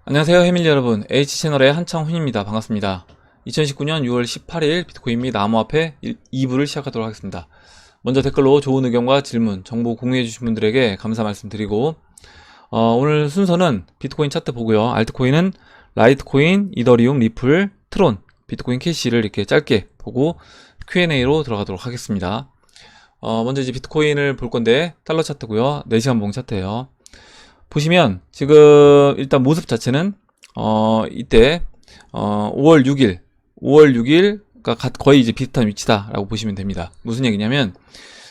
안녕하세요 해밀리 여러분, H채널의 한창훈입니다. 반갑습니다. 2019년 6월 18일 비트코인 및 암호화폐 2부를 시작하도록 하겠습니다. 먼저 댓글로 좋은 의견과 질문, 정보 공유해 주신 분들에게 감사 말씀드리고 오늘 순서는 비트코인 차트 보고요. 알트코인은 라이트코인, 이더리움, 리플, 트론, 비트코인 캐시를 이렇게 짧게 보고 Q&A로 들어가도록 하겠습니다. 먼저 이제 비트코인을 볼 건데 달러 차트고요. 4시간 봉 차트예요. 보시면 지금 일단 모습 자체는 이때 5월 6일가 거의 이제 비슷한 위치다라고 보시면 됩니다. 무슨 얘기냐면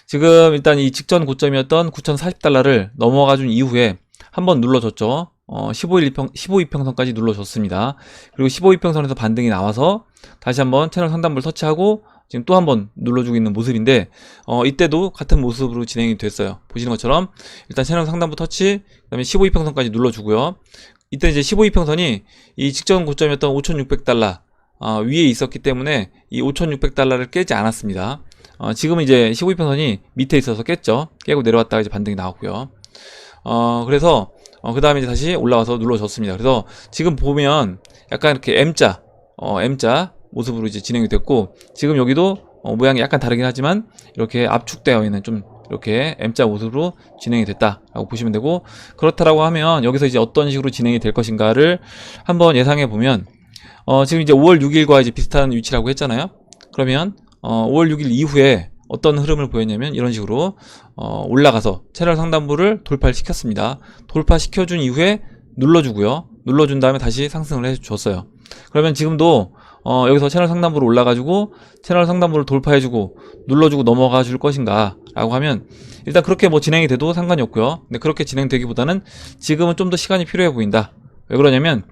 지금 일단 이 직전 고점이었던 9,040달러를 넘어가 준 이후에 한번 눌러줬죠. 15이평선까지 눌러줬습니다. 그리고 15이평선에서 반등이 나와서 다시 한번 채널 상단부를 터치하고 지금 또 한번 눌러주고 있는 모습인데 이때도 같은 모습으로 진행이 됐어요. 보시는 것처럼 일단 채널 상단부 터치, 그 다음에 15이평선까지 눌러주고요. 이때 이제 15이평선이 이 직전 고점이었던 5,600달러 위에 있었기 때문에 이 5,600달러를 깨지 않았습니다. 지금은 이제 15이평선이 밑에 있어서 깼죠. 깨고 내려왔다가 이제 반등이 나왔고요. 그래서 그 다음에 이제 다시 올라와서 눌러줬습니다. 그래서 지금 보면 약간 이렇게 M자 모습으로 이제 진행이 됐고, 지금 여기도 모양이 약간 다르긴 하지만 이렇게 압축되어 있는 좀 이렇게 M자 모습으로 진행이 됐다라고 보시면 되고, 그렇다라고 하면 여기서 이제 어떤 식으로 진행이 될 것인가를 한번 예상해 보면 지금 이제 5월 6일과 이제 비슷한 위치라고 했잖아요. 그러면 5월 6일 이후에 어떤 흐름을 보였냐면 이런 식으로 올라가서 채널 상단부를 돌파시켰습니다. 돌파시켜준 이후에 눌러주고요. 눌러준 다음에 다시 상승을 해줬어요. 그러면 지금도 여기서 채널 상단부로 올라가지고 채널 상단부를 돌파해주고 눌러주고 넘어가 줄 것인가 라고 하면 일단 그렇게 뭐 진행이 돼도 상관이 없고요. 근데 그렇게 진행되기보다는 지금은 좀 더 시간이 필요해 보인다. 왜 그러냐면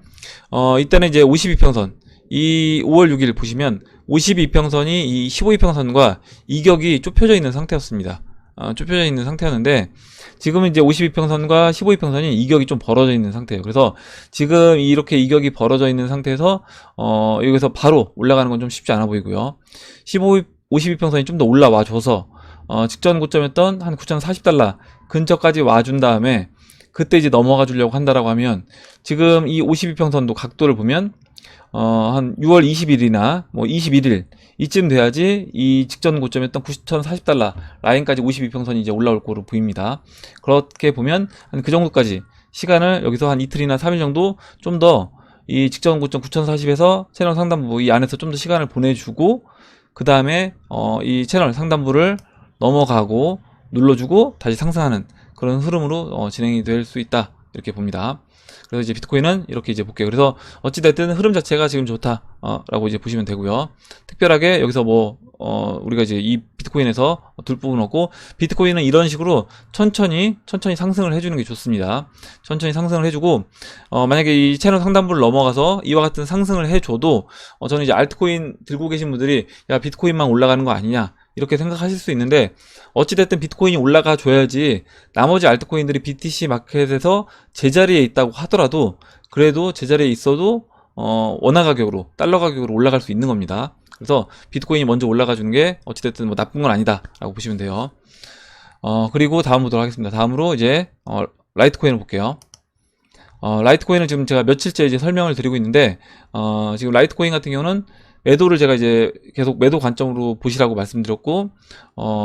이때는 이제 52평선, 이 5월 6일 보시면 52평선이 이 15이평선과 이격이 좁혀져 있는 상태였습니다. 좁혀져 있는 상태였는데 지금은 이제 52평선과 15이평선이 이격이 좀 벌어져 있는 상태예요. 그래서 지금 이렇게 이격이 벌어져 있는 상태에서 여기서 바로 올라가는 건 좀 쉽지 않아 보이고요. 52평선이 좀 더 올라와 줘서 직전 고점이었던 한 9,040달러 근처까지 와준 다음에 그때 이제 넘어가 주려고 한다라고 하면 지금 이 52평선도 각도를 보면 한 6월 20일이나 뭐 21일 이쯤 돼야지 이 직전 고점이었던 9,040달러 라인까지 52평선이 이제 올라올 거로 보입니다. 그렇게 보면 한 그 정도까지 시간을 여기서 한 이틀이나 3일 정도 좀 더 이 직전 고점 9,040에서 채널 상단부 이 안에서 좀 더 시간을 보내주고 그 다음에 이 채널 상단부를 넘어가고 눌러주고 다시 상승하는 그런 흐름으로 진행이 될 수 있다 이렇게 봅니다. 그래서 이제 비트코인은 이렇게 이제 볼게요. 그래서 어찌됐든 흐름 자체가 지금 좋다 라고 이제 보시면 되고요. 특별하게 여기서 뭐 우리가 이제 이 비트코인에서 둘 부분 없고, 비트코인은 이런 식으로 천천히 상승을 해주는 게 좋습니다. 천천히 상승을 해주고 만약에 이 채널 상단부를 넘어가서 이와 같은 상승을 해줘도 저는 이제 알트코인 들고 계신 분들이 야 비트코인만 올라가는 거 아니냐 이렇게 생각하실 수 있는데, 어찌됐든 비트코인이 올라가 줘야지 나머지 알트코인들이 BTC 마켓에서 제자리에 있다고 하더라도 그래도 제자리에 있어도 원화 가격으로, 달러 가격으로 올라갈 수 있는 겁니다. 그래서 비트코인이 먼저 올라가 주는 게 어찌됐든 뭐 나쁜 건 아니다 라고 보시면 돼요. 그리고 다음 보도록 하겠습니다. 다음으로 이제 라이트코인을 볼게요. 라이트코인을 지금 제가 며칠째 이제 설명을 드리고 있는데 지금 라이트코인 같은 경우는 매도를 제가 이제 계속 매도 관점으로 보시라고 말씀드렸고,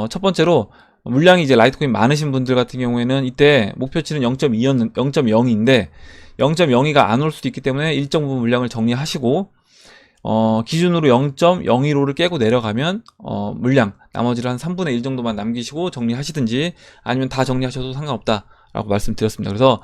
첫 번째로 물량이 이제 라이트코인 많으신 분들 같은 경우에는 이때 목표치는 0.2인데 0.02가 안 올 수도 있기 때문에 일정 부분 물량을 정리하시고 기준으로 0.015를 깨고 내려가면 물량 나머지를 한 3분의 1 정도만 남기시고 정리하시든지 아니면 다 정리하셔도 상관없다 라고 말씀드렸습니다. 그래서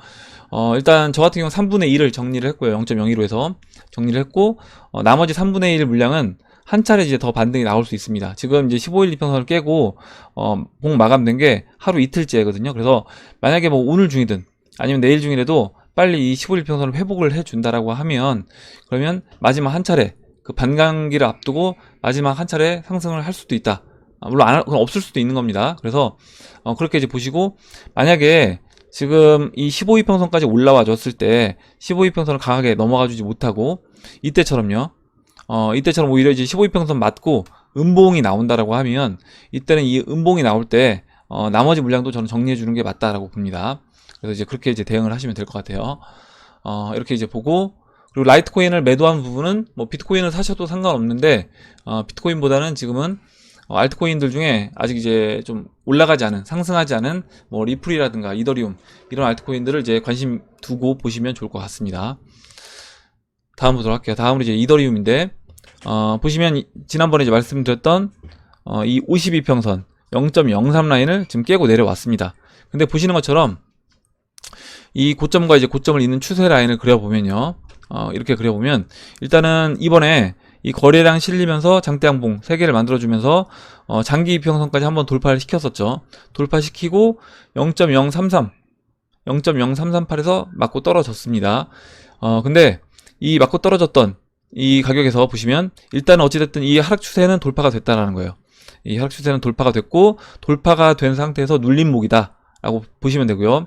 일단 저 같은 경우 3분의 1을 정리를 했고요. 0.02로해서 정리를 했고 나머지 3분의 1 물량은 한 차례 이제 더 반등이 나올 수 있습니다. 지금 이제 15일 이평선을 깨고 봉 마감된 게 하루 이틀째거든요. 그래서 만약에 뭐 오늘 중이든 아니면 내일 중이라도 빨리 이 15일 이평선을 회복을 해준다라고 하면 그러면 마지막 한 차례 그 반감기를 앞두고 마지막 한 차례 상승을 할 수도 있다. 물론 없을 수도 있는 겁니다. 그래서 그렇게 이제 보시고, 만약에 지금 이 15이평선까지 올라와 줬을 때 15이평선을 강하게 넘어가 주지 못하고 이때처럼요. 이때처럼 오히려 이제 15이평선 맞고 음봉이 나온다라고 하면 이때는 이 음봉이 나올 때 나머지 물량도 저는 정리해 주는 게 맞다라고 봅니다. 그래서 이제 그렇게 이제 대응을 하시면 될 것 같아요. 이렇게 이제 보고, 그리고 라이트코인을 매도한 부분은 뭐 비트코인을 사셔도 상관없는데, 비트코인보다는 지금은 알트코인들 중에 아직 이제 좀 올라가지 않은, 상승하지 않은 뭐 리플이라든가 이더리움 이런 알트코인들을 이제 관심 두고 보시면 좋을 것 같습니다. 다음 보도록 할게요. 다음으로 이제 이더리움인데, 보시면 지난번에 이제 말씀드렸던 이 52평선 0.03 라인을 지금 깨고 내려왔습니다. 근데 보시는 것처럼 이 고점과 이제 고점을 잇는 추세 라인을 그려보면요, 이렇게 그려보면 일단은 이번에 이 거래량 실리면서 장대양봉 3개를 만들어주면서 장기 이평선까지 한번 돌파를 시켰었죠. 돌파시키고 0.0338에서 맞고 떨어졌습니다. 근데 이 맞고 떨어졌던 이 가격에서 보시면 일단 어찌됐든 이 하락 추세는 돌파가 됐다라는 거예요. 이 하락 추세는 돌파가 됐고, 돌파가 된 상태에서 눌림목이다 라고 보시면 되고요.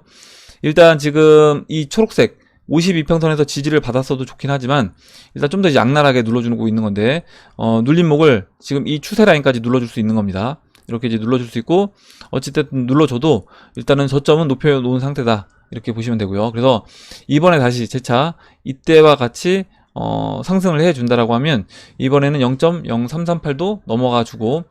일단 지금 이 초록색 52평선에서 지지를 받았어도 좋긴 하지만 일단 좀 더 이제 악랄하게 눌러주고 있는 건데, 눌림목을 지금 이 추세 라인까지 눌러줄 수 있는 겁니다. 이렇게 이제 눌러줄 수 있고, 어찌됐든 눌러줘도 일단은 저점은 높여 놓은 상태다 이렇게 보시면 되고요. 그래서 이번에 다시 재차 이때와 같이 상승을 해준다라고 하면 이번에는 0.0338도 넘어가 주고,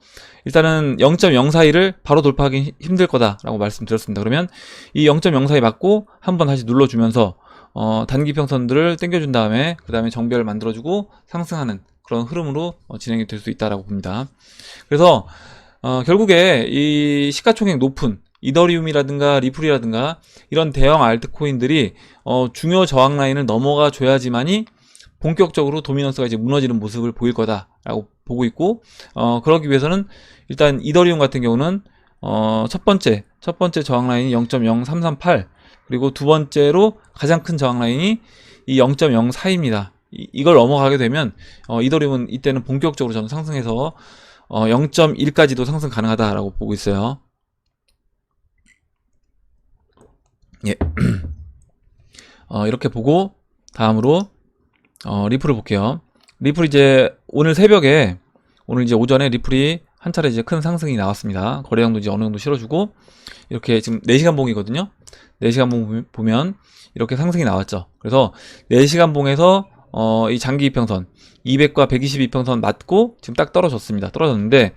일단은 0.042를 바로 돌파하기 힘들 거다라고 말씀드렸습니다. 그러면 이 0.042 맞고 한번 다시 눌러주면서 단기 평선들을 당겨준 다음에 그 다음에 정배를 만들어주고 상승하는 그런 흐름으로 진행이 될 수 있다라고 봅니다. 그래서 결국에 이 시가총액 높은 이더리움이라든가 리플이라든가 이런 대형 알트코인들이 중요 저항 라인을 넘어가 줘야지만이 본격적으로 도미넌스가 이제 무너지는 모습을 보일 거다라고 보고 있고, 그러기 위해서는 일단 이더리움 같은 경우는 첫 번째 저항 라인이 0.0338, 그리고 두 번째로 가장 큰 저항 라인이 이 0.04입니다. 이걸 넘어가게 되면 이더리움은 이때는 본격적으로 저는 상승해서 0.1까지도 상승 가능하다라고 보고 있어요. 예. 이렇게 보고 다음으로 리플을 볼게요. 리플 이제 오늘 새벽에, 오늘 이제 오전에 리플이 한 차례 이제 큰 상승이 나왔습니다. 거래량도 이제 어느 정도 실어주고, 이렇게 지금 4시간 봉이거든요. 4시간 봉 보면 이렇게 상승이 나왔죠. 그래서 4시간 봉에서 이 장기 이평선 200과 122평선 맞고 지금 딱 떨어졌습니다. 떨어졌는데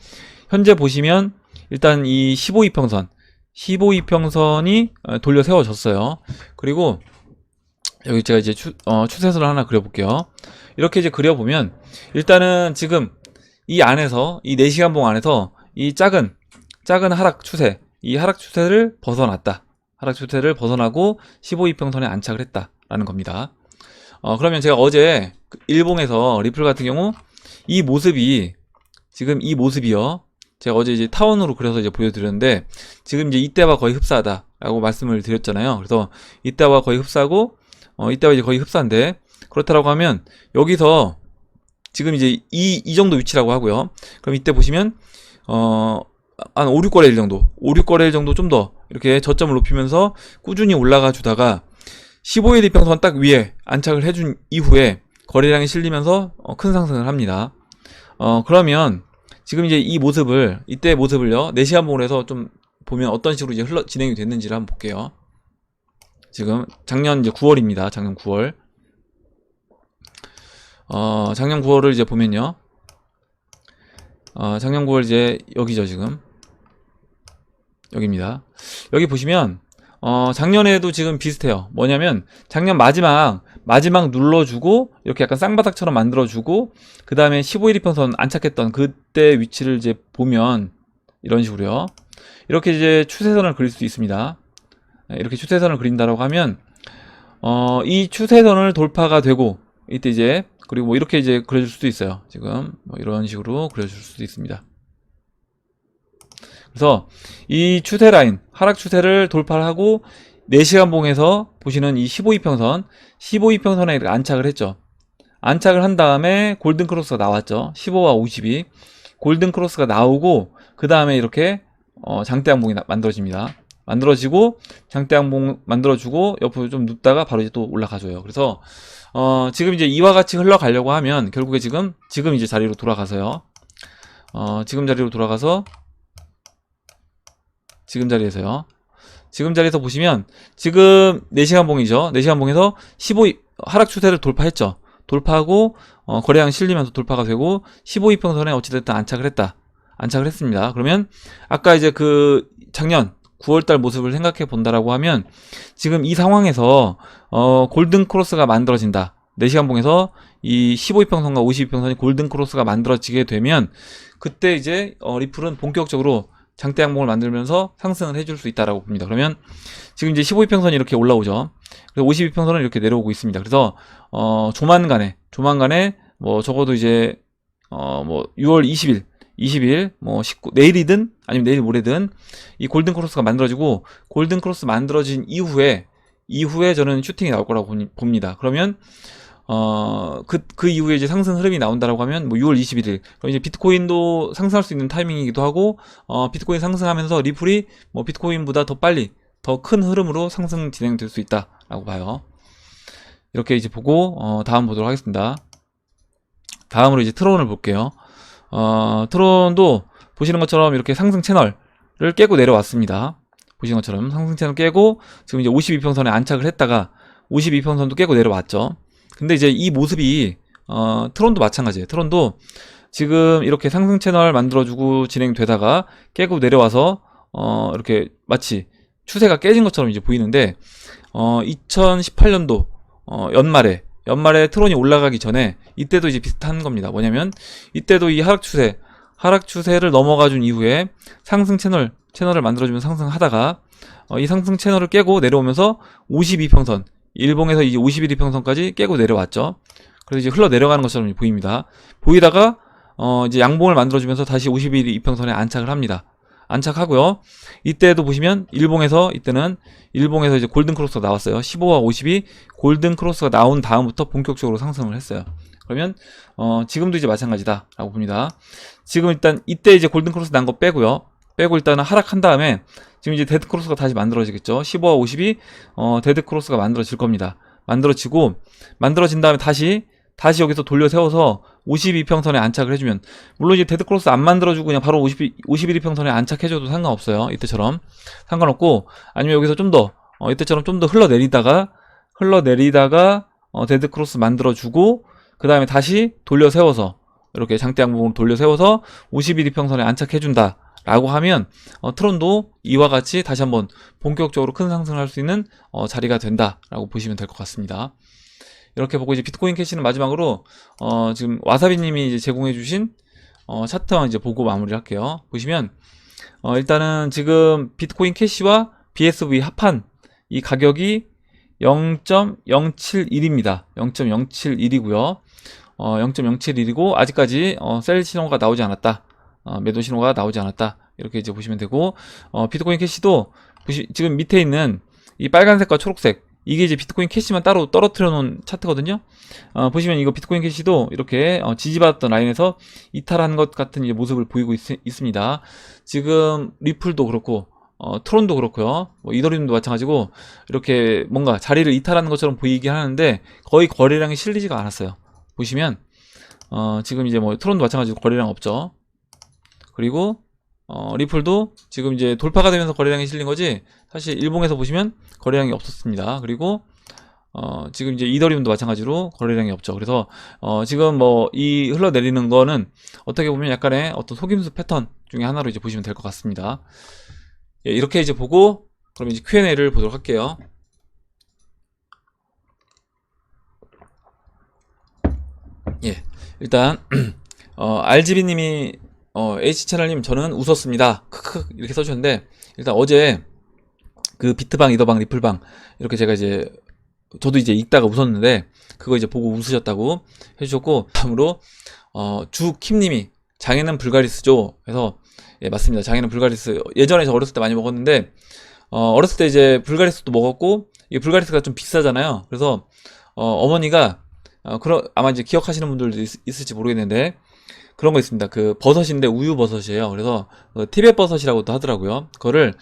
현재 보시면 일단 이 15이평선이 돌려 세워졌어요. 그리고 여기 제가 이제 추세선을 하나 그려볼게요. 이렇게 이제 그려보면 일단은 지금 이 안에서, 이 4시간 봉 안에서 이 작은 하락 추세, 이 하락 추세를 벗어났다. 하락 추세를 벗어나고 15이평선에 안착을 했다라는 겁니다. 그러면 제가 어제 일봉에서 리플 같은 경우 이 모습이, 지금 이 모습이요, 제가 어제 이제 타원으로 그려서 이제 보여드렸는데 지금 이제 이때와 거의 흡사하다라고 말씀을 드렸잖아요. 그래서 이때와 거의 흡사하고 이때와 이제 거의 흡사한데, 그렇다라고 하면 여기서 지금 이제 이 정도 위치라고 하고요. 그럼 이때 보시면 한 5, 6거래일 정도, 5, 6거래일 정도 좀 더 이렇게 저점을 높이면서 꾸준히 올라가 주다가 15일 이평선 딱 위에 안착을 해준 이후에 거래량이 실리면서 큰 상승을 합니다. 그러면 지금 이제 이 모습을, 이때 모습을요, 4시간 봉으로 해서 좀 보면 어떤 식으로 이제 진행이 됐는지를 한번 볼게요. 지금 작년 이제 9월입니다. 작년 9월. 작년 9월을 이제 보면요. 작년 9월 이제 여기죠, 지금. 여기입니다. 여기 보시면 작년에도 지금 비슷해요. 뭐냐면 작년 마지막 눌러주고 이렇게 약간 쌍바닥처럼 만들어주고 그 다음에 15일 이평선 안착했던 그때 위치를 이제 보면 이런 식으로요. 이렇게 이제 추세선을 그릴 수 있습니다. 이렇게 추세선을 그린다라고 하면 이 추세선을 돌파가 되고 이때 이제, 그리고 뭐 이렇게 이제 그려줄 수도 있어요. 지금 뭐 이런 식으로 그려줄 수도 있습니다. 그래서 이 추세 라인, 하락 추세를 돌파를 하고 4시간 봉에서 보시는 이 15이평선에 안착을 했죠. 안착을 한 다음에 골든 크로스가 나왔죠. 15와 50이 골든 크로스가 나오고 그 다음에 이렇게 장대양봉이 만들어집니다. 만들어지고 장대양봉 만들어주고 옆으로 좀 눕다가 바로 이제 또 올라가줘요. 그래서 지금 이제 이와 같이 흘러가려고 하면 결국에 지금 이제 자리로 돌아가서요. 지금 자리로 돌아가서 지금 자리에서요. 지금 자리에서 보시면 지금 4시간 봉이죠. 4시간 봉에서 15 하락 추세를 돌파했죠. 돌파하고 거래량 실리면서 돌파가 되고 15이평선에 어찌됐든 안착을 했다. 안착을 했습니다. 그러면 아까 이제 그 작년 9월달 모습을 생각해 본다라고 하면 지금 이 상황에서 골든 크로스가 만들어진다. 4시간 봉에서 이 15이평선과 52평선이 골든 크로스가 만들어지게 되면 그때 이제 리플은 본격적으로 장대 양봉을 만들면서 상승을 해줄 수 있다라고 봅니다. 그러면 지금 이제 15이평선이 이렇게 올라오죠. 그래서 52평선은 이렇게 내려오고 있습니다. 그래서 조만간에 뭐 적어도 이제 뭐 6월 20일 뭐 19 내일이든 아니면 내일 모레든 이 골든 크로스가 만들어지고 골든 크로스 만들어진 이후에 저는 슈팅이 나올 거라고 봅니다. 그러면 그 이후에 이제 상승 흐름이 나온다라고 하면 뭐 6월 21일 그럼 이제 비트코인도 상승할 수 있는 타이밍이기도 하고 비트코인 상승하면서 리플이 뭐 비트코인보다 더 빨리 더 큰 흐름으로 상승 진행될 수 있다라고 봐요. 이렇게 이제 보고 다음 보도록 하겠습니다. 다음으로 이제 트론을 볼게요. 트론도 보시는 것처럼 이렇게 상승 채널을 깨고 내려왔습니다. 보시는 것처럼 상승 채널 깨고 지금 이제 52평선에 안착을 했다가 52평선도 깨고 내려왔죠. 근데 이제 이 모습이 트론도 마찬가지예요. 트론도 지금 이렇게 상승 채널 만들어주고 진행되다가 깨고 내려와서 이렇게 마치 추세가 깨진 것처럼 이제 보이는데 2018년도 연말에 트론이 올라가기 전에 이때도 이제 비슷한 겁니다. 뭐냐면 이때도 이 하락 추세를 넘어가 준 이후에 상승 채널을 만들어주면서 상승하다가 이 상승 채널을 깨고 내려오면서 52평선 일봉에서 이제 51이평선까지 깨고 내려왔죠. 그래서 이제 흘러 내려가는 것처럼 보입니다. 보이다가 이제 양봉을 만들어주면서 다시 51이평선에 안착을 합니다. 안착하고요. 이때도 보시면 이때는 일봉에서 이제 골든 크로스가 나왔어요. 15와 50이 골든 크로스가 나온 다음부터 본격적으로 상승을 했어요. 그러면 지금도 이제 마찬가지다라고 봅니다. 지금 일단 이때 이제 골든 크로스 난 거 빼고요. 빼고 일단은 하락한 다음에 지금 이제 데드 크로스가 다시 만들어지겠죠. 15와 50이 데드 크로스가 만들어질 겁니다. 만들어진 다음에 다시 여기서 돌려 세워서 52평선에 안착을 해주면 물론 이제 데드 크로스 안 만들어주고 그냥 바로 51이평선에 안착해줘도 상관없어요. 이때처럼 상관없고 아니면 여기서 좀 더 이때처럼 좀 더 흘러내리다가 데드 크로스 만들어주고 그 다음에 다시 돌려 세워서 이렇게 장대 양봉으로 돌려 세워서 51이평선에 안착해준다 라고 하면 트론도 이와 같이 다시 한번 본격적으로 큰 상승을 할 수 있는 자리가 된다 라고 보시면 될 것 같습니다. 이렇게 보고 이제 비트코인 캐시는 마지막으로 지금 와사비님이 이제 제공해주신 차트만 이제 보고 마무리를 할게요. 보시면 일단은 지금 비트코인 캐시와 BSV 합한 이 가격이 0.071입니다. 0.071이고요. 0.071이고 아직까지 셀 신호가 나오지 않았다. 매도 신호가 나오지 않았다. 이렇게 이제 보시면 되고 비트코인 캐시도 지금 밑에 있는 이 빨간색과 초록색 이게 이제 비트코인 캐시만 따로 떨어뜨려 놓은 차트거든요. 보시면 이거 비트코인 캐시도 이렇게 지지받았던 라인에서 이탈한 것 같은 이제 모습을 보이고 있습니다. 지금 리플도 그렇고 트론도 그렇고요. 뭐 이더리움도 마찬가지고 이렇게 뭔가 자리를 이탈하는 것처럼 보이긴 하는데 거의 거래량이 실리지가 않았어요. 보시면 지금 이제 뭐 트론도 마찬가지로 거래량 없죠. 그리고 리플도 지금 이제 돌파가 되면서 거래량이 실린 거지 사실 일봉에서 보시면 거래량이 없었습니다. 그리고 지금 이제 이더리움도 마찬가지로 거래량이 없죠. 그래서 지금 뭐 이 흘러내리는 거는 어떻게 보면 약간의 어떤 속임수 패턴 중에 하나로 이제 보시면 될 것 같습니다. 예, 이렇게 이제 보고 그럼 이제 Q&A를 보도록 할게요. 예, 일단 RGB님이 H채널님 저는 웃었습니다. 크크 이렇게 써주셨는데 일단 어제 그 비트방, 이더방, 리플방 이렇게 제가 이제 저도 이제 읽다가 웃었는데 그거 이제 보고 웃으셨다고 해주셨고 다음으로 주킴님이 장에는 불가리스죠. 그래서 예 맞습니다. 장에는 불가리스 예전에 저 어렸을 때 많이 먹었는데 어렸을 때 이제 불가리스도 먹었고 이 불가리스가 좀 비싸잖아요. 그래서 어머니가 아마 이제 기억하시는 분들도 있을지 모르겠는데 그런 거 있습니다. 그 버섯인데 우유 버섯이에요. 그래서 티벳 버섯이라고도 하더라고요. 그거를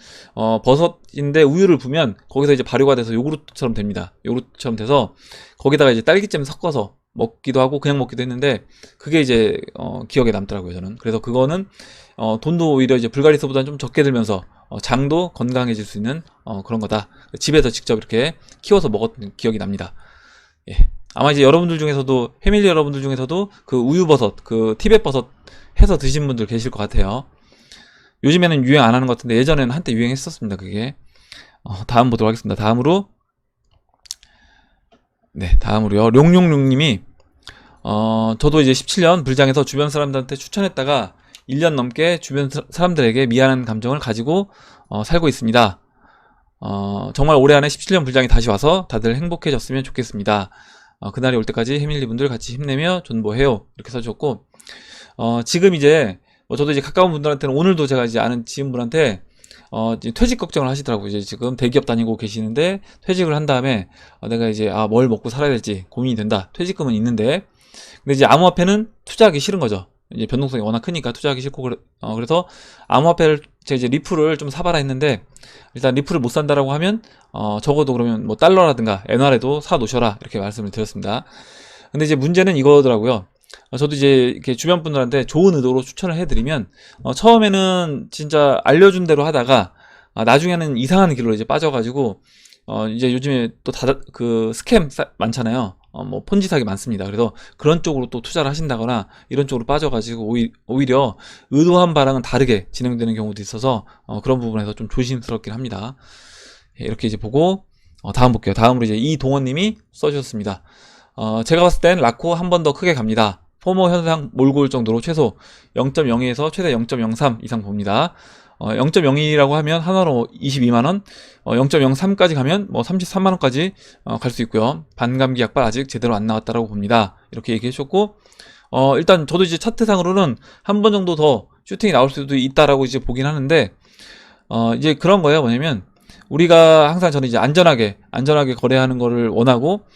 버섯인데 우유를 부면 거기서 이제 발효가 돼서 요구르트처럼 됩니다. 요구르트처럼 돼서 거기다가 이제 딸기잼 섞어서 먹기도 하고 그냥 먹기도 했는데 그게 이제 기억에 남더라고요. 저는. 그래서 그거는 돈도 오히려 이제 불가리스보다는 좀 적게 들면서 장도 건강해질 수 있는 그런 거다. 집에서 직접 이렇게 키워서 먹었던 기억이 납니다. 예. 아마 이제 여러분들 중에서도, 패밀리 여러분들 중에서도 그 우유버섯, 그 티벳버섯 해서 드신 분들 계실 것 같아요. 요즘에는 유행 안 하는 것 같은데 예전에는 한때 유행했었습니다. 그게. 다음 보도록 하겠습니다. 다음으로요. 룡룡룡님이 저도 이제 17년 불장에서 주변 사람들한테 추천했다가 1년 넘게 주변 사람들에게 미안한 감정을 가지고 살고 있습니다. 정말 올해 안에 17년 불장이 다시 와서 다들 행복해졌으면 좋겠습니다. 그날이 올 때까지 패밀리 분들 같이 힘내며 존버해요. 이렇게 써주셨고, 지금 이제 저도 이제 가까운 분들한테는 오늘도 제가 이제 아는 지인분한테 이제 퇴직 걱정을 하시더라고요. 이제 지금 대기업 다니고 계시는데 퇴직을 한 다음에 내가 이제 뭘 먹고 살아야 될지 고민이 된다. 퇴직금은 있는데, 근데 이제 암호화폐는 투자하기 싫은 거죠. 이제 변동성이 워낙 크니까 투자하기 싫고, 그래서 암호화폐를 제가 이제 리플을 좀 사봐라 했는데, 일단 리플을 못 산다라고 하면 적어도 그러면 뭐 달러라든가 엔화라도 사 놓으셔라, 이렇게 말씀을 드렸습니다. 근데 이제 문제는 이거더라고요. 저도 이제 이렇게 주변 분들한테 좋은 의도로 추천을 해드리면 처음에는 진짜 알려준 대로 하다가 나중에는 이상한 길로 이제 빠져가지고 이제 요즘에 또 다들 그 스캠 많잖아요. 뭐 폰지 사기 많습니다. 그래서 그런 쪽으로 또 투자를 하신다거나 이런 쪽으로 빠져가지고 오히려 의도한 바랑은 다르게 진행되는 경우도 있어서 그런 부분에서 좀 조심스럽긴 합니다. 이렇게 이제 보고 다음 볼게요. 다음으로 이제 이동원님이 써주셨습니다. 제가 봤을 땐 라코 한 번 더 크게 갑니다. 포모 현상 몰고 올 정도로 최소 0.02에서 최대 0.03 이상 봅니다. 0.02라고 하면 하나로 22만원, 0.03까지 가면 뭐 33만원까지 갈 수 있고요. 반감기 약발 아직 제대로 안 나왔다라고 봅니다. 이렇게 얘기해 주셨고, 일단 저도 이제 차트상으로는 한 번 정도 더 슈팅이 나올 수도 있다라고 이제 보긴 하는데, 이제 그런 거예요. 뭐냐면, 우리가 항상 저는 이제 안전하게 거래하는 거를 원하고,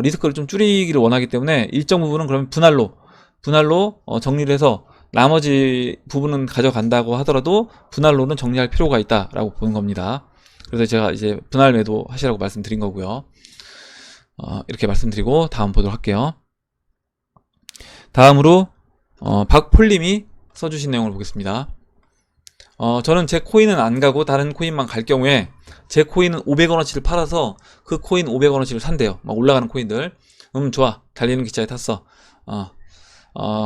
리스크를 좀 줄이기를 원하기 때문에 일정 부분은 그러면 분할로 정리를 해서 나머지 부분은 가져간다고 하더라도 분할로는 정리할 필요가 있다라고 보는 겁니다. 그래서 제가 이제 분할 매도 하시라고 말씀드린 거고요. 이렇게 말씀드리고 다음 보도록 할게요. 다음으로 박폴님이 써주신 내용을 보겠습니다. 저는 제 코인은 안 가고 다른 코인만 갈 경우에 제 코인은 500원어치를 팔아서 그 코인 500원어치를 산대요. 막 올라가는 코인들. 좋아. 달리는 기차에 탔어.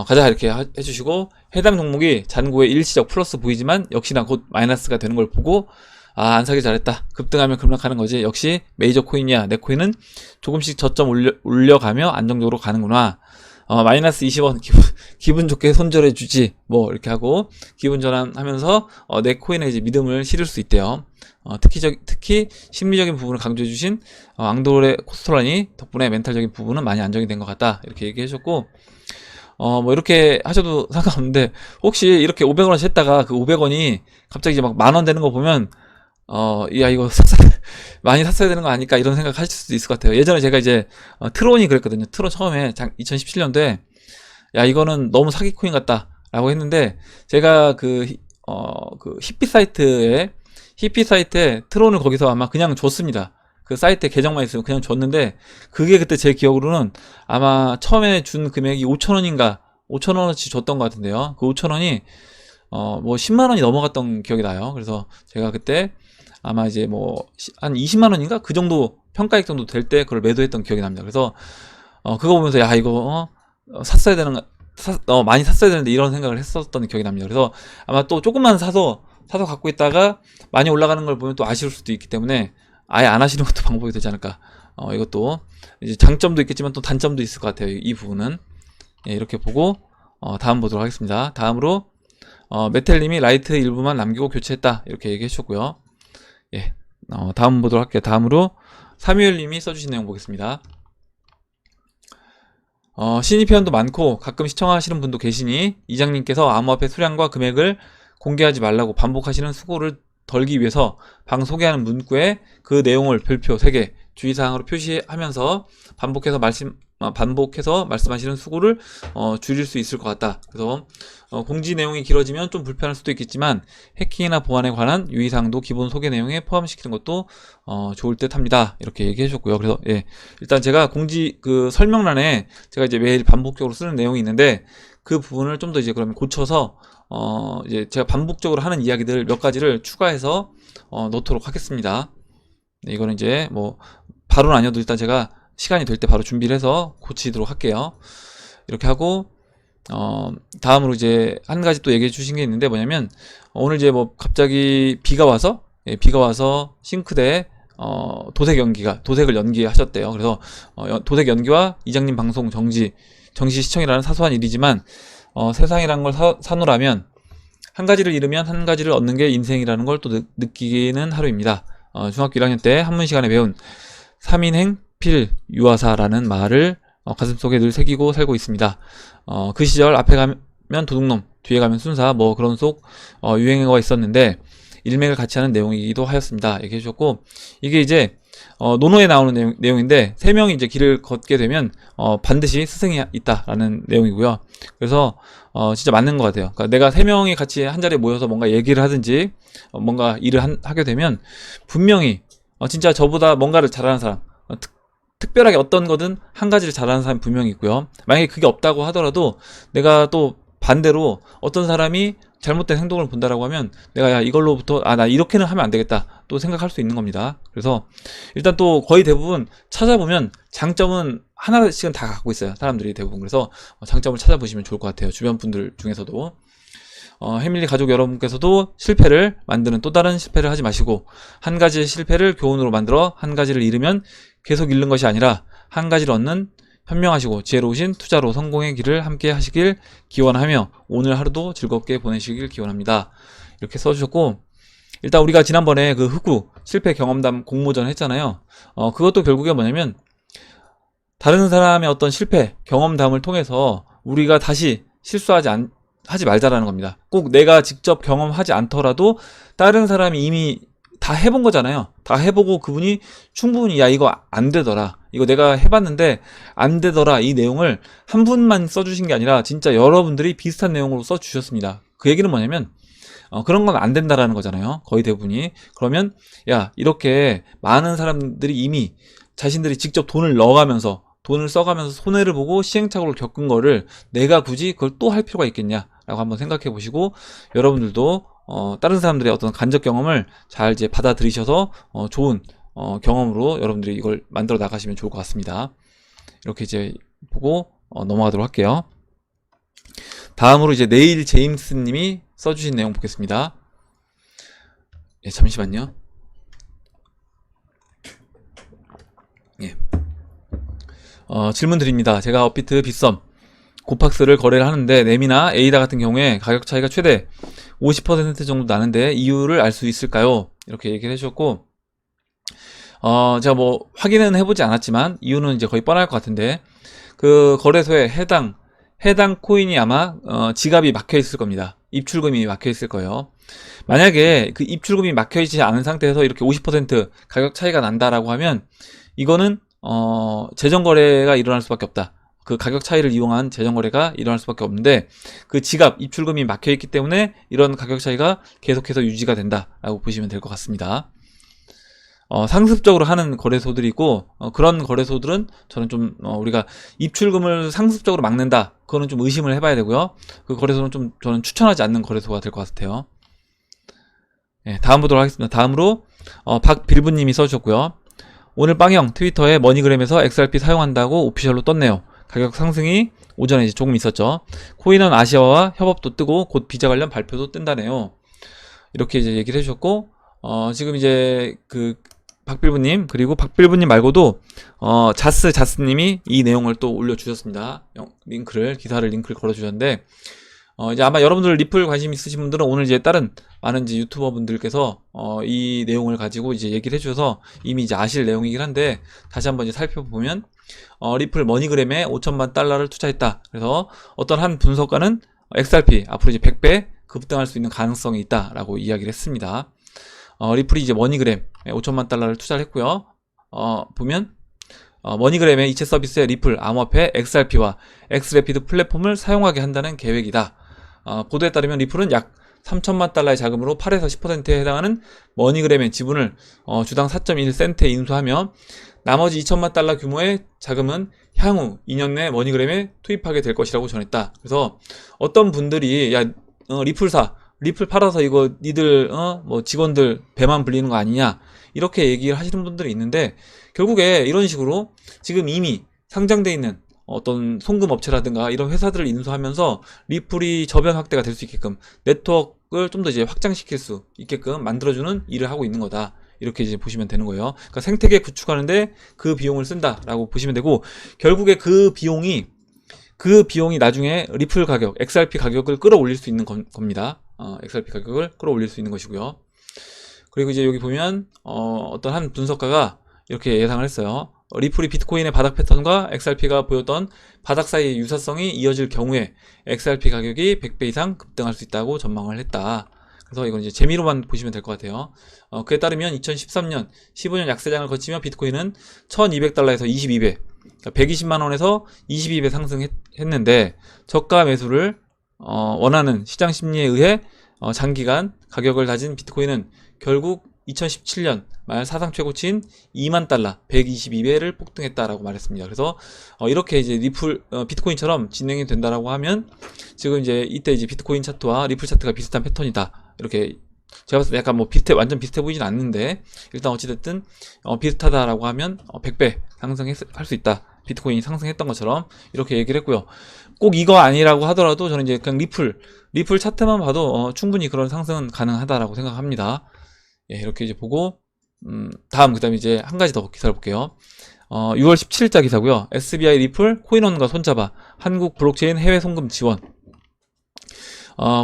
가자, 이렇게 해주시고, 해당 종목이 잔고에 일시적 플러스 보이지만 역시나 곧 마이너스가 되는 걸 보고, 안 사길 잘했다. 급등하면 급락하는 거지. 역시 메이저 코인이야. 내 코인은 조금씩 저점 올려가며 안정적으로 가는구나. 마이너스 20원 기분 좋게 손절해 주지. 뭐 이렇게 하고 기분 전환하면서 내 코인에 이제 믿음을 실을 수 있대요. 특히 심리적인 부분을 강조해 주신 앙도레 코스토라니 덕분에 멘탈적인 부분은 많이 안정이 된 것 같다. 이렇게 얘기해 주셨고, 뭐 이렇게 하셔도 상관없는데, 혹시 이렇게 500원어치 했다가 그 500원이 갑자기 이제 막 10,000원 되는 거 보면 야, 이거 많이 샀어야 되는 거 아닐까, 이런 생각 하실 수도 있을 것 같아요. 예전에 제가 이제 트론이 그랬거든요. 트론 처음에 2017년도에 야, 이거는 너무 사기 코인 같다 라고 했는데, 제가 그 히피 사이트에 트론을 거기서 아마 그냥 줬습니다. 그 사이트에 계정만 있으면 그냥 줬는데, 그게 그때 제 기억으로는 아마 처음에 준 금액이 5,000원인가 5,000원어치 줬던 것 같은데요. 그 5,000원이 뭐 10만원이 넘어갔던 기억이 나요. 그래서 제가 그때 아마 이제 뭐 한 20만원인가 그 정도 평가액 정도 될 때 그걸 매도했던 기억이 납니다. 그래서 그거 보면서 야, 이거 샀어야 되는 많이 샀어야 되는데, 이런 생각을 했었던 기억이 납니다. 그래서 아마 또 조금만 사서 갖고 있다가 많이 올라가는 걸 보면 또 아쉬울 수도 있기 때문에 아예 안 하시는 것도 방법이 되지 않을까. 이것도 이제 장점도 있겠지만 또 단점도 있을 것 같아요. 이 부분은. 예, 이렇게 보고 다음 보도록 하겠습니다. 다음으로 메텔님이 라이트 일부만 남기고 교체했다, 이렇게 얘기해 주셨고요. 예, 다음 보도록 할게요. 다음으로 사뮤엘님이 써주신 내용 보겠습니다. 신입 회원도 많고 가끔 시청하시는 분도 계시니 이장님께서 암호화폐 수량과 금액을 공개하지 말라고 반복하시는 수고를 덜기 위해서 방 소개하는 문구에 그 내용을 별표 3개 주의사항으로 표시하면서 반복해서 말씀하시는 수고를 줄일 수 있을 것 같다. 그래서 공지 내용이 길어지면 좀 불편할 수도 있겠지만 해킹이나 보안에 관한 유의사항도 기본 소개 내용에 포함시키는 것도 좋을 듯 합니다. 이렇게 얘기해 주셨고요. 그래서 예, 일단 제가 공지 그 설명란에 제가 이제 매일 반복적으로 쓰는 내용이 있는데, 그 부분을 좀 더 이제 그러면 고쳐서 이제 제가 반복적으로 하는 이야기들 몇 가지를 추가해서 넣도록 하겠습니다. 네, 이거는 이제 뭐 바로는 아니어도 일단 제가 시간이 될 때 바로 준비를 해서 고치도록 할게요. 이렇게 하고 다음으로 이제 한 가지 또 얘기해 주신 게 있는데 뭐냐면 오늘 이제 뭐 갑자기 비가 와서 싱크대에 도색을 연기하셨대요. 그래서 도색 연기와 이장님 방송 정시 시청이라는 사소한 일이지만 세상이란 걸 사노라면 한 가지를 잃으면 한 가지를 얻는 게 인생이라는 걸 또 느끼는 하루입니다. 중학교 1학년 때 한문 시간에 배운 3인행 필유아사라는 말을 가슴속에 늘 새기고 살고 있습니다. 그 시절 앞에 가면 도둑놈, 뒤에 가면 순사, 뭐 그런 속 유행어가 있었는데 일맥을 같이 하는 내용이기도 하였습니다. 얘기해 주셨고, 이게 이제 논어에 나오는 내용인데 3명이 이제 길을 걷게 되면 반드시 스승이 있다라는 내용이고요. 그래서 진짜 맞는 것 같아요. 그러니까 내가 3명이 같이 한 자리에 모여서 뭔가 얘기를 하든지 뭔가 일을 하게 되면 분명히 진짜 저보다 뭔가를 잘하는 사람, 특별하게 어떤 거든 한 가지를 잘하는 사람이 분명히 있고요. 만약에 그게 없다고 하더라도 내가 또 반대로 어떤 사람이 잘못된 행동을 본다라고 하면 내가 야 이걸로부터 나 이렇게는 하면 안 되겠다 또 생각할 수 있는 겁니다. 그래서 일단 또 거의 대부분 찾아보면 장점은 하나씩은 다 갖고 있어요. 사람들이 대부분. 그래서 장점을 찾아보시면 좋을 것 같아요. 주변 분들 중에서도 해밀리 가족 여러분께서도 실패를 만드는 또 다른 실패를 하지 마시고 한 가지의 실패를 교훈으로 만들어 한 가지를 잃으면 계속 잃는 것이 아니라 한 가지를 얻는 현명하시고 지혜로우신 투자로 성공의 길을 함께 하시길 기원하며 오늘 하루도 즐겁게 보내시길 기원합니다. 이렇게 써주셨고, 일단 우리가 지난번에 그 흑우 실패 경험담 공모전 했잖아요. 그것도 결국에 뭐냐면 다른 사람의 어떤 실패 경험담을 통해서 우리가 다시 하지 말자라는 겁니다. 꼭 내가 직접 경험하지 않더라도 다른 사람이 이미 다 해본 거잖아요. 다 해보고 그분이 충분히 야 이거 안 되더라, 이거 내가 해봤는데 안 되더라, 이 내용을 한 분만 써주신 게 아니라 진짜 여러분들이 비슷한 내용으로 써주셨습니다. 그 얘기는 뭐냐면 그런 건 안 된다라는 거잖아요. 거의 대부분이. 그러면 야 이렇게 많은 사람들이 이미 자신들이 직접 돈을 써가면서 손해를 보고 시행착오를 겪은 거를 내가 굳이 그걸 또 할 필요가 있겠냐 라고 한번 생각해 보시고, 여러분들도 다른 사람들의 어떤 간접 경험을 잘 이제 받아들이셔서 좋은 경험으로 여러분들이 이걸 만들어 나가시면 좋을 것 같습니다. 이렇게 이제 보고 넘어가도록 할게요. 다음으로 이제 네일 제임스 님이 써주신 내용 보겠습니다. 예, 잠시만요. 예. 질문 드립니다. 제가 업비트 빗썸 고팍스를 거래를 하는데 네미나 에이다 같은 경우에 가격 차이가 최대 50% 정도 나는데 이유를 알 수 있을까요? 이렇게 얘기를 해주셨고, 제가 뭐 확인은 해보지 않았지만 이유는 이제 거의 뻔할 것 같은데, 그 거래소에 해당 코인이 아마 지갑이 막혀 있을 겁니다. 입출금이 막혀 있을 거예요. 만약에 그 입출금이 막혀 있지 않은 상태에서 이렇게 50% 가격 차이가 난다라고 하면 이거는 재정거래가 일어날 수밖에 없다. 그 가격 차이를 이용한 재정거래가 일어날 수밖에 없는데, 그 지갑 입출금이 막혀있기 때문에 이런 가격 차이가 계속해서 유지가 된다라고 보시면 될 것 같습니다. 상습적으로 하는 거래소들이 있고, 그런 거래소들은 저는 좀 우리가 입출금을 상습적으로 막는다, 그거는 좀 의심을 해봐야 되고요. 그 거래소는 좀 저는 추천하지 않는 거래소가 될 것 같아요. 네, 다음 보도록 하겠습니다. 다음으로 박빌부님이 써주셨고요. 오늘 빵형 트위터에 머니그램에서 XRP 사용한다고 오피셜로 떴네요. 가격 상승이 오전에 이제 조금 있었죠. 코인원 아시아와 협업도 뜨고 곧 비자 관련 발표도 뜬다네요. 이렇게 이제 얘기를 해주셨고, 지금 이제 그 박빌부님, 그리고 박빌부님 말고도 자스님이 이 내용을 또 올려주셨습니다. 기사를 링크를 걸어주셨는데, 이제 아마 여러분들 리플 관심 있으신 분들은 오늘 이제 다른 많은 이제 유튜버 분들께서 이 내용을 가지고 이제 얘기를 해주셔서 이미 이제 아실 내용이긴 한데, 다시 한번 이제 살펴보면 리플 머니그램에 5천만 달러를 투자했다. 그래서 어떤 한 분석가는 XRP 앞으로 이제 100배 급등할 수 있는 가능성이 있다라고 이야기를 했습니다. 리플이 이제 머니그램에 5천만 달러를 투자를 했고요. 보면 머니그램의 이체 서비스의 리플 암호화폐 XRP와 엑스래피드 플랫폼을 사용하게 한다는 계획이다. 보도에 따르면 리플은 약 3천만 달러의 자금으로 8에서 10%에 해당하는 머니그램의 지분을 주당 4.1센트에 인수하며 나머지 2천만 달러 규모의 자금은 향후 2년 내 머니그램에 투입하게 될 것이라고 전했다. 그래서 어떤 분들이 야 리플 팔아서 이거 니들 뭐 직원들 배만 불리는 거 아니냐 이렇게 얘기를 하시는 분들이 있는데, 결국에 이런 식으로 지금 이미 상장돼 있는 어떤 송금 업체라든가 이런 회사들을 인수하면서 리플이 저변 확대가 될 수 있게끔 네트워크를 좀 더 이제 확장시킬 수 있게끔 만들어주는 일을 하고 있는 거다, 이렇게 이제 보시면 되는 거예요. 그러니까 생태계 구축하는데 그 비용을 쓴다라고 보시면 되고, 결국에 그 비용이 나중에 리플 가격, XRP 가격을 끌어올릴 수 있는 겁니다. XRP 가격을 끌어올릴 수 있는 것이고요. 그리고 이제 여기 보면 어떤 한 분석가가 이렇게 예상을 했어요. 리플이 비트코인의 바닥 패턴과 XRP가 보였던 바닥 사이의 유사성이 이어질 경우에 XRP 가격이 100배 이상 급등할 수 있다고 전망을 했다. 그래서 이건 이제 재미로만 보시면 될 것 같아요. 그에 따르면 2013년 15년 약세장을 거치며 비트코인은 1200달러에서 22배, 그러니까 120만원에서 22배 상승했는데, 저가 매수를 원하는 시장 심리에 의해 장기간 가격을 다진 비트코인은 결국 2017년 말 사상 최고치인 2만 달러 122배를 폭등했다라고 말했습니다. 그래서 이렇게 이제 비트코인처럼 진행이 된다라고 하면, 지금 이제 이때 이제 비트코인 차트와 리플 차트가 비슷한 패턴이다, 이렇게 제가 봤을 때 약간 뭐 완전 비슷해 보이진 않는데, 일단 어찌됐든 비슷하다라고 하면 100배 상승할 수 있다, 비트코인이 상승했던 것처럼, 이렇게 얘기를 했고요. 꼭 이거 아니라고 하더라도 저는 이제 그냥 리플 차트만 봐도 충분히 그런 상승은 가능하다라고 생각합니다. 예, 이렇게 이제 보고 다음 그다음에 이제 한 가지 더 기사를 볼게요. 6월 17일자 기사고요. SBI 리플 코인원과 손잡아 한국 블록체인 해외 송금 지원.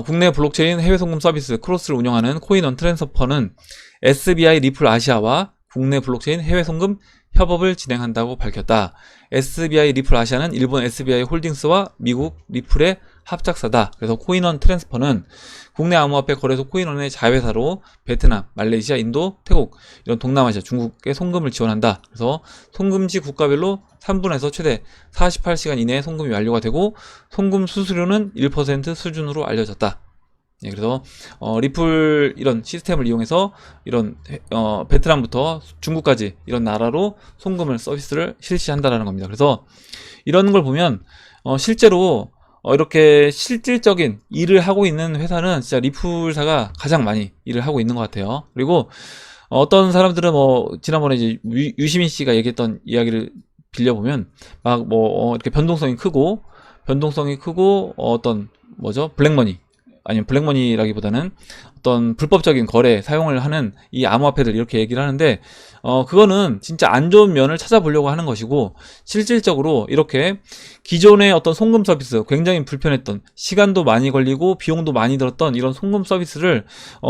국내 블록체인 해외 송금 서비스 크로스를 운영하는 코인원 트랜스퍼는 SBI 리플 아시아와 국내 블록체인 해외 송금 협업을 진행한다고 밝혔다. SBI 리플 아시아는 일본 SBI 홀딩스와 미국 리플의 합작사다. 그래서 코인원 트랜스퍼는 국내 암호화폐 거래소 코인원의 자회사로 베트남, 말레이시아, 인도, 태국, 이런 동남아시아, 중국에 송금을 지원한다. 그래서 송금지 국가별로 3분에서 최대 48시간 이내에 송금이 완료가 되고, 송금 수수료는 1% 수준으로 알려졌다. 예, 그래서 리플 이런 시스템을 이용해서 이런 베트남부터 중국까지 이런 나라로 송금을 서비스를 실시한다라는 겁니다. 그래서 이런 걸 보면 실제로 이렇게 실질적인 일을 하고 있는 회사는 진짜 리플사가 가장 많이 일을 하고 있는 것 같아요. 그리고 어떤 사람들은 뭐 지난번에 이제 유시민 씨가 얘기했던 이야기를 빌려보면 막 뭐 이렇게 변동성이 크고 어떤 뭐죠? 블랙머니, 아니면 블랙머니라기보다는 어떤 불법적인 거래 사용을 하는 이 암호화폐들, 이렇게 얘기를 하는데, 그거는 진짜 안 좋은 면을 찾아보려고 하는 것이고, 실질적으로 이렇게 기존의 어떤 송금 서비스, 굉장히 불편했던, 시간도 많이 걸리고 비용도 많이 들었던 이런 송금 서비스를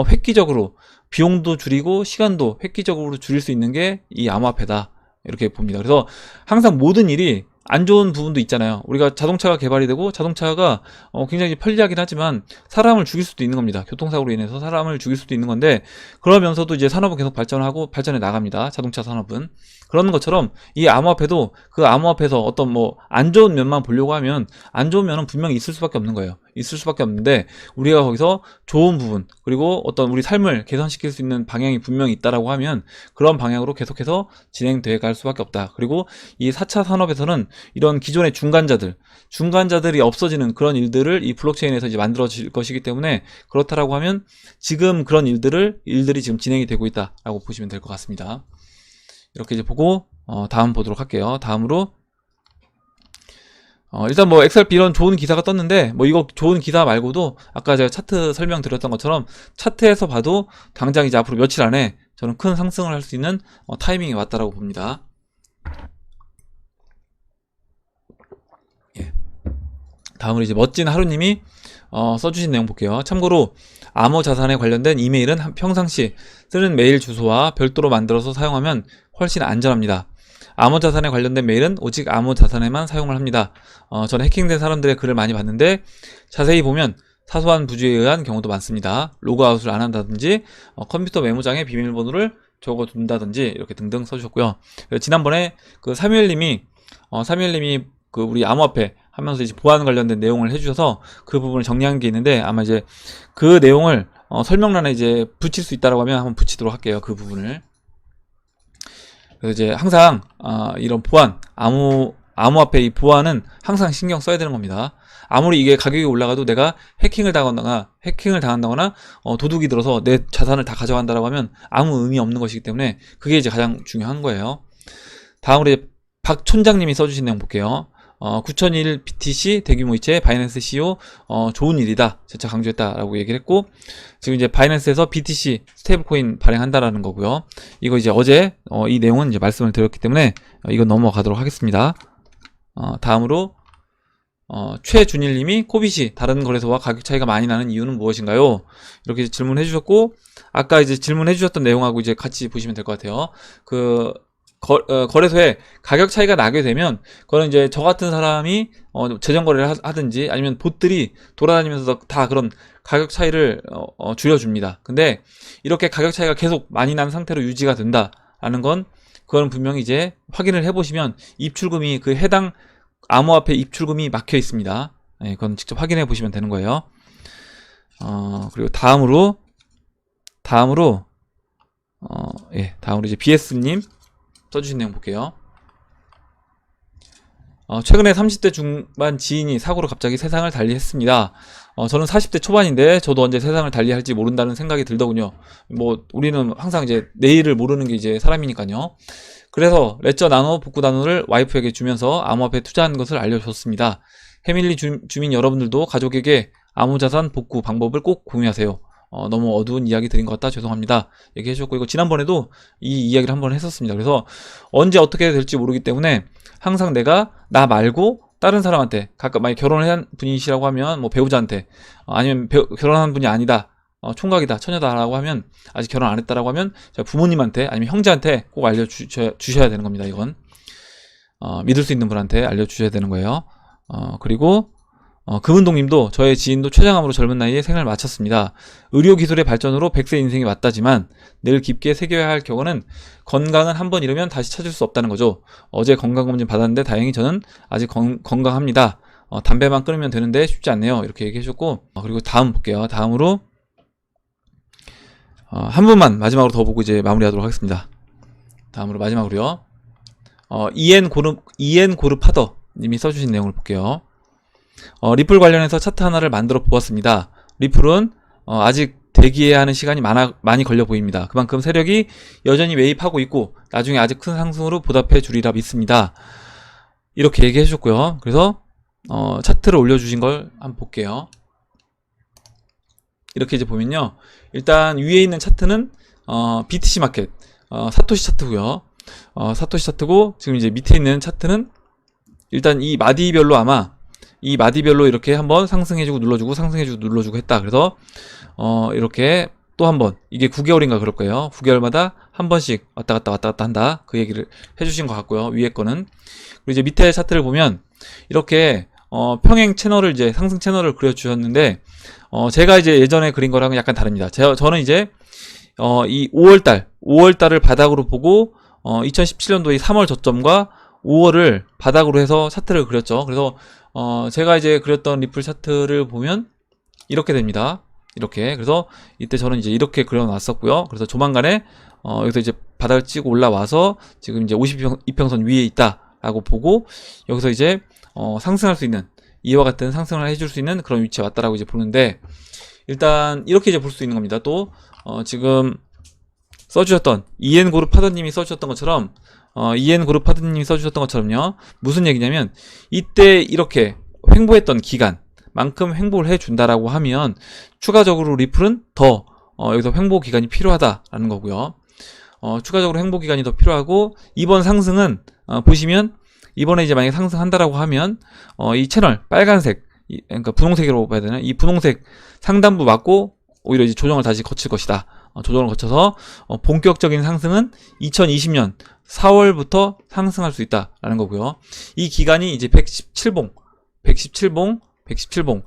획기적으로 비용도 줄이고 시간도 획기적으로 줄일 수 있는 게 이 암호화폐다, 이렇게 봅니다. 그래서 항상 모든 일이 안 좋은 부분도 있잖아요. 우리가 자동차가 개발이 되고 자동차가 굉장히 편리하긴 하지만 사람을 죽일 수도 있는 겁니다. 교통사고로 인해서 사람을 죽일 수도 있는 건데, 그러면서도 이제 산업은 계속 발전하고 발전해 나갑니다. 자동차 산업은. 그런 것처럼 이 암호화폐도 그 암호화폐에서 어떤 뭐 안 좋은 면만 보려고 하면 안 좋은 면은 분명히 있을 수밖에 없는 거예요. 있을 수밖에 없는데, 우리가 거기서 좋은 부분, 그리고 어떤 우리 삶을 개선시킬 수 있는 방향이 분명히 있다라고 하면 그런 방향으로 계속해서 진행돼 갈 수밖에 없다. 그리고 이 4차 산업에서는 이런 기존의 중간자들이 없어지는 그런 일들을 이 블록체인에서 이제 만들어질 것이기 때문에, 그렇다라고 하면 지금 그런 일들이 지금 진행이 되고 있다라고 보시면 될 것 같습니다. 이렇게 이제 보고 다음 보도록 할게요. 다음으로 일단 뭐 XRP 이런 좋은 기사가 떴는데, 뭐 이거 좋은 기사 말고도 아까 제가 차트 설명드렸던 것처럼 차트에서 봐도 당장 이제 앞으로 며칠 안에 저는 큰 상승을 할 수 있는 타이밍이 왔다라고 봅니다. 예. 다음으로 이제 멋진 하루님이 써주신 내용 볼게요. 참고로 암호 자산에 관련된 이메일은 평상시 쓰는 메일 주소와 별도로 만들어서 사용하면 훨씬 안전합니다. 암호 자산에 관련된 메일은 오직 암호 자산에만 사용을 합니다. 저는 해킹된 사람들의 글을 많이 봤는데, 자세히 보면 사소한 부주의에 의한 경우도 많습니다. 로그아웃을 안 한다든지 컴퓨터 메모장에 비밀번호를 적어둔다든지 이렇게 등등 써주셨고요. 지난번에 그 사뮤엘님이 그 우리 암호화폐 하면서 이제 보안 관련된 내용을 해주셔서 그 부분을 정리한 게 있는데, 아마 이제 그 내용을 설명란에 이제 붙일 수 있다라고 하면 한번 붙이도록 할게요. 그 부분을. 그래서 이제 항상 이런 보안, 암호화폐 이 보안은 항상 신경 써야 되는 겁니다. 아무리 이게 가격이 올라가도 내가 해킹을 당한다거나 도둑이 들어서 내 자산을 다 가져간다라고 하면 아무 의미 없는 것이기 때문에 그게 이제 가장 중요한 거예요. 다음으로 이제 박 촌장님이 써주신 내용 볼게요. 9001 BTC 대규모 이체 바이낸스 CEO 좋은 일이다 재차 강조했다라고 얘기를 했고, 지금 이제 바이낸스에서 BTC 스테이블코인 발행한다라는 거고요. 이거 이제 어제 이 내용은 이제 말씀을 드렸기 때문에 이건 넘어가도록 하겠습니다. 다음으로 최준일님이 코빗이 다른 거래소와 가격 차이가 많이 나는 이유는 무엇인가요? 이렇게 질문해 주셨고, 아까 이제 질문해 주셨던 내용하고 이제 같이 보시면 될 것 같아요. 거래소에 가격 차이가 나게 되면 그거는 이제 저 같은 사람이 재정 거래를 하든지 아니면 봇들이 돌아다니면서 다 그런 가격 차이를 줄여줍니다. 근데 이렇게 가격 차이가 계속 많이 난 상태로 유지가 된다라는 건 그거는 분명히 이제 확인을 해보시면 입출금이 그 해당 암호화폐 입출금이 막혀 있습니다. 네, 그건 직접 확인해 보시면 되는 거예요. 그리고 다음으로 이제 BS님 써주신 내용 볼게요. 최근에 30대 중반 지인이 사고로 갑자기 세상을 달리했습니다. 저는 40대 초반인데 저도 언제 세상을 달리할지 모른다는 생각이 들더군요. 뭐 우리는 항상 이제 내일을 모르는 게 이제 사람이니까요. 그래서 레저 나노 복구 나노를 와이프에게 주면서 암호화폐에 투자한 것을 알려줬습니다. 해밀리 주민 여러분들도 가족에게 암호자산 복구 방법을 꼭 공유하세요. 너무 어두운 이야기 드린 것 같다 죄송합니다 얘기해 주셨고, 이거 지난번에도 이 이야기를 한번 했었습니다. 그래서 언제 어떻게 될지 모르기 때문에 항상 내가 나 말고 다른 사람한테, 가끔 만약 결혼을 한 분이시라고 하면 뭐 배우자한테, 아니면 결혼한 분이 아니다, 총각이다, 처녀다라고 하면, 아직 결혼 안 했다라고 하면 부모님한테 아니면 형제한테 꼭 알려주셔야 되는 겁니다. 이건 믿을 수 있는 분한테 알려주셔야 되는 거예요. 그리고 금은동님도 저의 지인도 췌장암으로 젊은 나이에 생을 마쳤습니다. 의료기술의 발전으로 100세 인생이 왔다지만 늘 깊게 새겨야 할 격언은 건강은 한번 잃으면 다시 찾을 수 없다는 거죠. 어제 건강검진 받았는데 다행히 저는 아직 건강합니다. 담배만 끊으면 되는데 쉽지 않네요. 이렇게 얘기해 주셨고, 그리고 다음 볼게요. 다음으로 한 분만 마지막으로 더 보고 이제 마무리하도록 하겠습니다. 다음으로 마지막으로요. 이엔 고르파더 님이 써주신 내용을 볼게요. 리플 관련해서 차트 하나를 만들어 보았습니다. 리플은 아직 대기해야 하는 시간이 많이 걸려 보입니다. 그만큼 세력이 여전히 매입하고 있고 나중에 아주 큰 상승으로 보답해 주리라 믿습니다. 이렇게 얘기해 주셨고요. 그래서 차트를 올려주신 걸 한번 볼게요. 이렇게 이제 보면요, 일단 위에 있는 차트는 BTC 마켓 사토시 차트고요. 사토시 차트고, 지금 이제 밑에 있는 차트는 일단 이 마디별로 아마 이 마디별로 이렇게 한번 상승해주고 눌러주고 상승해주고 눌러주고 했다. 그래서 이렇게 또 한번, 이게 9개월인가 그럴 거예요. 9개월마다 한 번씩 왔다 갔다 한다, 그 얘기를 해주신 것 같고요. 위에 거는. 그리고 이제 밑에 차트를 보면 이렇게 평행 채널을, 이제 상승 채널을 그려주셨는데, 제가 이제 예전에 그린 거랑은 약간 다릅니다. 저는 이제 이 5월달을 바닥으로 보고 2017년도의 3월 저점과 5월을 바닥으로 해서 차트를 그렸죠. 그래서 제가 이제 그렸던 리플 차트를 보면 이렇게 됩니다. 이렇게. 그래서 이때 저는 이제 이렇게 그려놨었고요. 그래서 조만간에 여기서 이제 바닥을 치고 올라와서 지금 이제 52평선 위에 있다라고 보고, 여기서 이제 상승할 수 있는, 이와 같은 상승을 해줄 수 있는 그런 위치에 왔다라고 이제 보는데, 일단 이렇게 이제 볼 수 있는 겁니다. 또 지금 써주셨던 이엔고르 파더님이 써주셨던 것처럼, 이엔고르 파더님이 써주셨던 것처럼요, 무슨 얘기냐면 이때 이렇게 횡보했던 기간만큼 횡보를 해준다라고 하면 추가적으로 리플은 더 여기서 횡보 기간이 필요하다라는 거고요. 추가적으로 횡보 기간이 더 필요하고, 이번 상승은 보시면 이번에 이제 만약에 상승한다라고 하면 이 채널 빨간색, 그러니까 분홍색으로 봐야 되나, 이 분홍색 상단부 맞고 오히려 이제 조정을 다시 거칠 것이다. 조정을 거쳐서 본격적인 상승은 2020년 4월부터 상승할 수 있다라는 거고요. 이 기간이 이제 117봉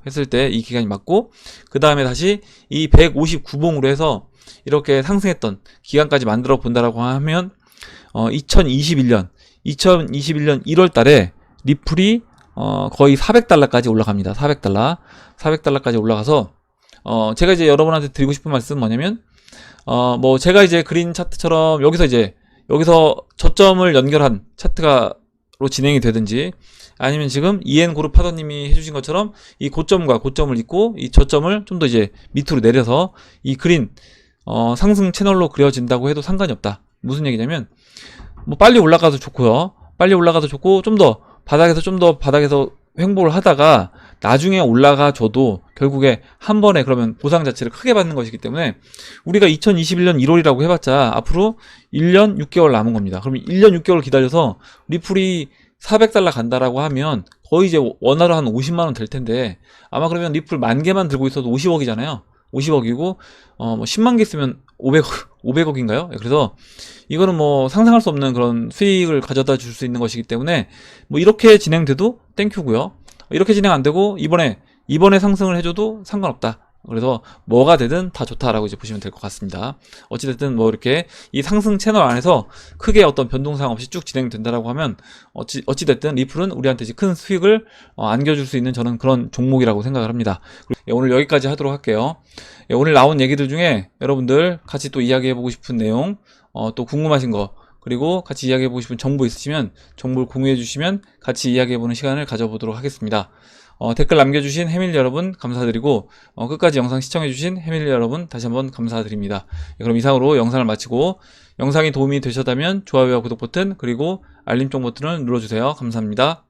했을 때 이 기간이 맞고, 그 다음에 다시 이 159봉으로 해서 이렇게 상승했던 기간까지 만들어 본다라고 하면 2021년 1월 달에 리플이 거의 400달러까지 올라갑니다. 400달러까지 올라가서 제가 이제 여러분한테 드리고 싶은 말씀은 뭐냐면, 뭐 제가 이제 그린 차트처럼 여기서 저점을 연결한 차트가 진행이 되든지, 아니면 지금 EN 그룹 파더님이 해주신 것처럼 이 고점과 고점을 잇고 이 저점을 좀 더 이제 밑으로 내려서 이 그린 상승 채널로 그려진다고 해도 상관이 없다. 무슨 얘기냐면 뭐 빨리 올라가도 좋고요. 빨리 올라가도 좋고 좀 더 바닥에서 횡보를 하다가 나중에 올라가 줘도 결국에 한 번에 그러면 보상 자체를 크게 받는 것이기 때문에 우리가 2021년 1월이라고 해봤자 앞으로 1년 6개월 남은 겁니다. 그럼 1년 6개월 기다려서 리플이 400달러 간다라고 하면 거의 이제 원화로 한 50만원 될 텐데, 아마 그러면 리플 10,000개만 들고 있어도 50억이잖아요. 50억이고 뭐 10만 개 쓰면 500억인가요? 그래서 이거는 뭐 상상할 수 없는 그런 수익을 가져다 줄 수 있는 것이기 때문에 뭐 이렇게 진행돼도 땡큐고요. 이렇게 진행 안 되고 이번에 상승을 해줘도 상관없다. 그래서 뭐가 되든 다 좋다라고 이제 보시면 될 것 같습니다. 어찌됐든 뭐 이렇게 이 상승 채널 안에서 크게 어떤 변동사항 없이 쭉 진행된다라고 하면 어찌됐든 리플은 우리한테 이제 큰 수익을 안겨줄 수 있는 저는 그런 종목이라고 생각을 합니다. 오늘 여기까지 하도록 할게요. 오늘 나온 얘기들 중에 여러분들 같이 또 이야기해보고 싶은 내용, 또 궁금하신 거, 그리고 같이 이야기해보고 싶은 정보 있으시면 정보를 공유해주시면 같이 이야기해보는 시간을 가져보도록 하겠습니다. 댓글 남겨주신 해밀리 여러분 감사드리고, 끝까지 영상 시청해주신 해밀리 여러분 다시 한번 감사드립니다. 그럼 이상으로 영상을 마치고, 영상이 도움이 되셨다면 좋아요와 구독 버튼 그리고 알림종 버튼을 눌러주세요. 감사합니다.